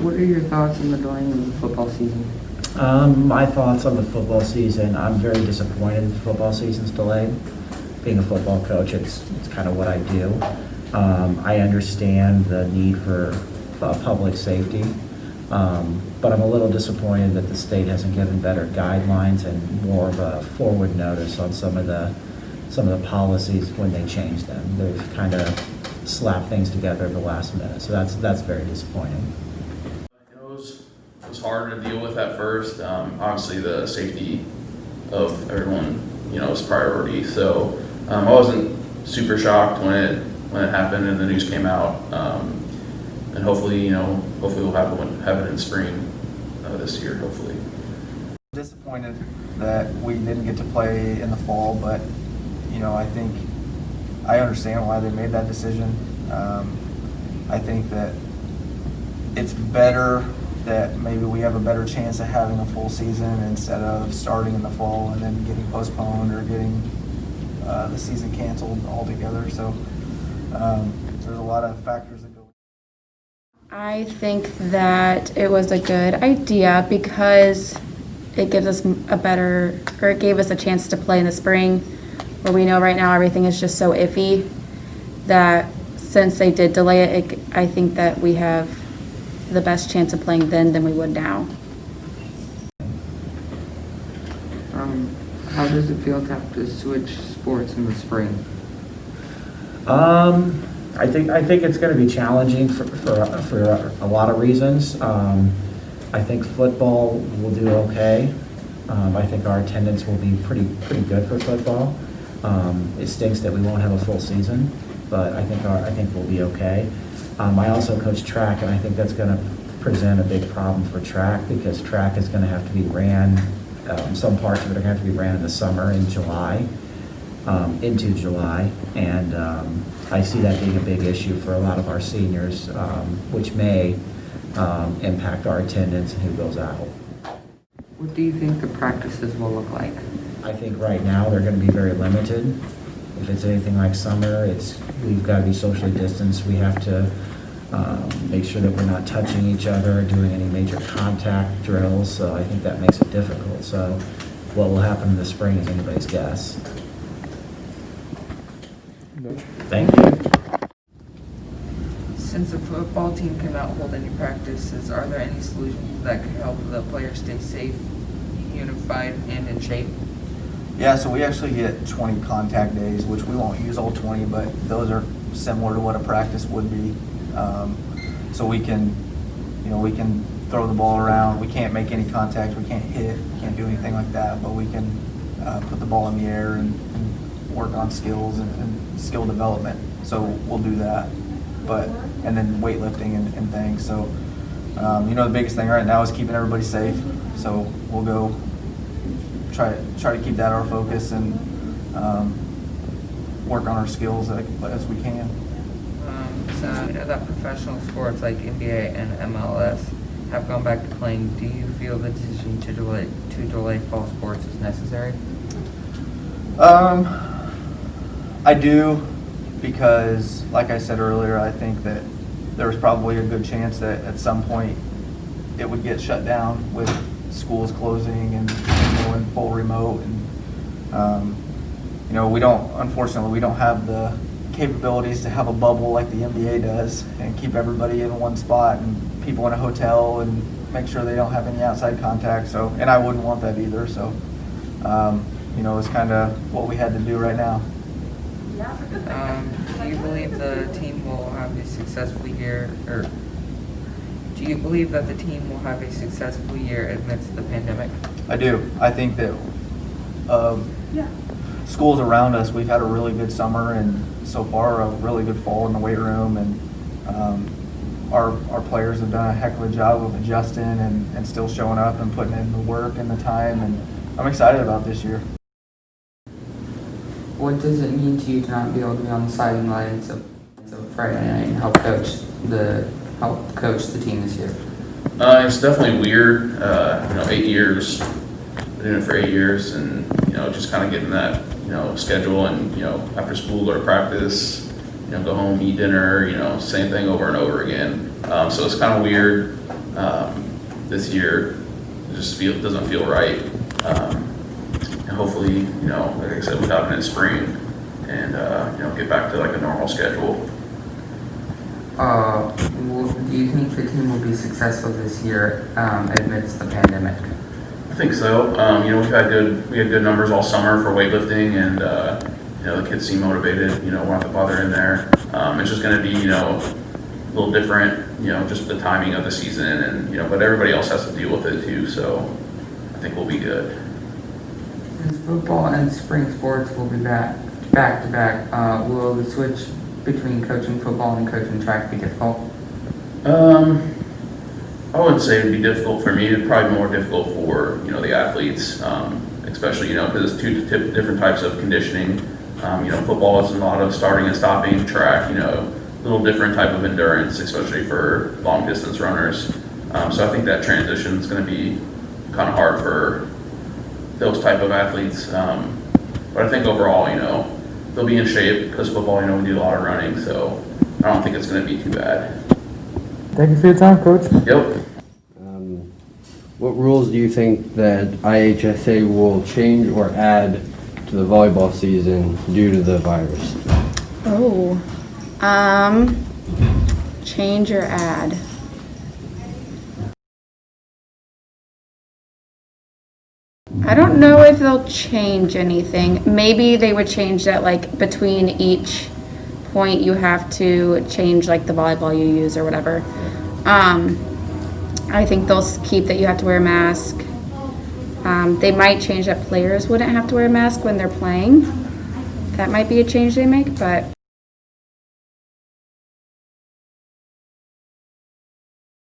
What are your thoughts on the delaying of the football season? My thoughts on the football season, I'm very disappointed the football season's delayed. Being a football coach, it's kind of what I do. I understand the need for public safety, but I'm a little disappointed that the state hasn't given better guidelines and more of a forward notice on some of the policies when they change them. They've kind of slapped things together at the last minute, so that's very disappointing. It was hard to deal with at first. Obviously, the safety of everyone, is priority. So I wasn't super shocked when it happened and the news came out. And hopefully we'll have it in spring this year. Hopefully. Disappointed that we didn't get to play in the fall, but I think I understand why they made that decision. I think that it's better that maybe we have a better chance of having a full season instead of starting in the fall and then getting postponed or getting the season canceled altogether. So there's a lot of factors that go. I think that it was a good idea because it gives us it gave us a chance to play in the spring, where we know right now everything is just so iffy that since they did delay it, I think that we have the best chance of playing then than we would now. How does it feel to have to switch sports in the spring? I think it's going to be challenging for a lot of reasons. I think football will do okay. I think our attendance will be pretty good for football. It stinks that we won't have a full season, but I think we'll be okay. I also coach track, and I think that's going to present a big problem for track because track is going to have to be ran. Some parts of it are going to have to be ran in the summer in July, into July, and I see that being a big issue for a lot of our seniors, which may impact our attendance and who goes out. What do you think the practices will look like? I think right now they're going to be very limited. If it's anything like summer, we've got to be socially distanced. We have to make sure that we're not touching each other, doing any major contact drills. So I think that makes it difficult. So what will happen in the spring is anybody's guess. Thank you. Since the football team cannot hold any practices, are there any solutions that could help the players stay safe, unified, and in shape? Yeah, so we actually get 20 contact days, which we won't use all 20, but those are similar to what a practice would be. So we can throw the ball around. We can't make any contact. We can't hit. We can't do anything like that. But we can put the ball in the air and work on skills and skill development. So we'll do that. And then weightlifting and things. So the biggest thing right now is keeping everybody safe. So we'll go try to keep that our focus and work on our skills as we can. So that professional sports like NBA and MLS have gone back to playing. Do you feel the decision to delay fall sports is necessary? I do, because like I said earlier, I think that there was probably a good chance that at some point it would get shut down with schools closing and going full remote. And unfortunately we don't have the capabilities to have a bubble like the NBA does and keep everybody in one spot and people in a hotel and make sure they don't have any outside contact. So, and I wouldn't want that either. So, it's kind of what we had to do right now. Do you believe the team will have a successful year, or do you believe that the team will have a successful year amidst the pandemic? I do. I think that schools around us, we've had a really good summer and so far a really good fall in the weight room, and our players have done a heck of a job of adjusting and still showing up and putting in the work and the time, and I'm excited about this year. What does it mean to you to not be able to be on the sidelines of Friday night and help coach the team this year? It's definitely weird. 8 years, been doing it for 8 years, and just kind of getting that schedule, and after school or practice, go home, eat dinner, same thing over and over again. So it's kind of weird, this year. It just doesn't feel right. And hopefully, you know, like I said, we have it in spring and, you know, get back to like a normal schedule. Do you think the team will be successful this year amidst the pandemic? I think so. You know, we had good numbers all summer for weightlifting, and you know, the kids seem motivated. You know, we'll have to bother in there. It's just going to be, you know, a little different. You know, just the timing of the season, and you know, but everybody else has to deal with it too. So I think we'll be good. Since football and spring sports will be back to back, will the switch between coaching football and coaching track be difficult? I wouldn't say it'd be difficult for me. It'd probably be more difficult for, you know, the athletes, especially, you know, because it's two different types of conditioning. You know, football is a lot of starting and stopping. Track, you know, a little different type of endurance, especially for long distance runners. So I think that transition is going to be kind of hard for those type of athletes. But I think overall, you know, they'll be in shape because football, you know, we do a lot of running. So I don't think it's going to be too bad. Thank you for your time, Coach. Yep. What rules do you think that IHSA will change or add to the volleyball season due to the virus? Oh, change or add? I don't know if they'll change anything. Maybe they would change that, like, between each point you have to change, like, the volleyball you use or whatever. I think they'll keep that you have to wear a mask. They might change that players wouldn't have to wear a mask when they're playing. That might be a change they make, but